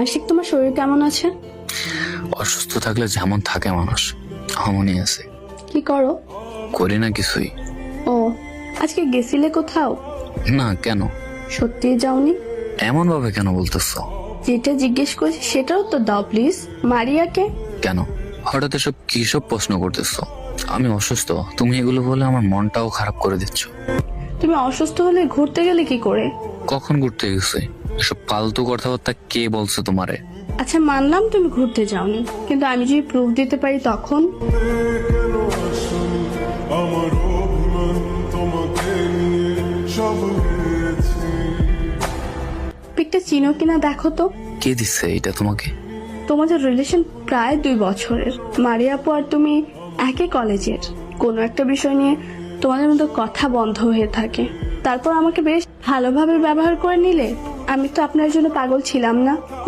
আশিক, তোমার শরীর কেমন আছে? অসুস্থ থাকলে যেমন থাকে মানুষ অমনই আছে। কি করো? করি না কিছুই। ও, আজকে গেছিলে কোথাও? না, কেন? সত্যিই যাওনি? এমন ভাবে কেন বলতেছ? যেটা জিজ্ঞেস করছি সেটাও তো দাও প্লিজ। মারিয়াকে? কেন হঠাৎ এসব কি সব প্রশ্ন করতেছ? আমি অসুস্থ, তুমি এগুলো বলে আমার মনটাও খারাপ করে দিচ্ছ। তুমি অসুস্থ হলে ঘুরতে গেলে কি করে? কখন ঘুরতে গেছে? এসব ফালতু কথাবার্তা কে বলছে তোমারে? আচ্ছা, মানলাম তুমি ঘুরতে যাওনি, কিন্তু আমি যদি প্রুফ দিতে পারি তখন? আমার অভিমান তোমাকে নিয়ে সব হয়েছে। পিকটা চিনো কিনা দেখো তো। কে দিচ্ছে এটা তোমাকে? তোমাদের রিলেশন প্রায় 2 বছরের। মারিয়া আপু আর তুমি একই কলেজের। কোনো একটা বিষয় নিয়ে তোমাদের মধ্যে কথা বন্ধ হয়ে থাকে, তারপর আমাকে বেশ ভালোভাবে ব্যবহার করে নিলে। আমি তো আপনার জন্য পাগল ছিলাম না।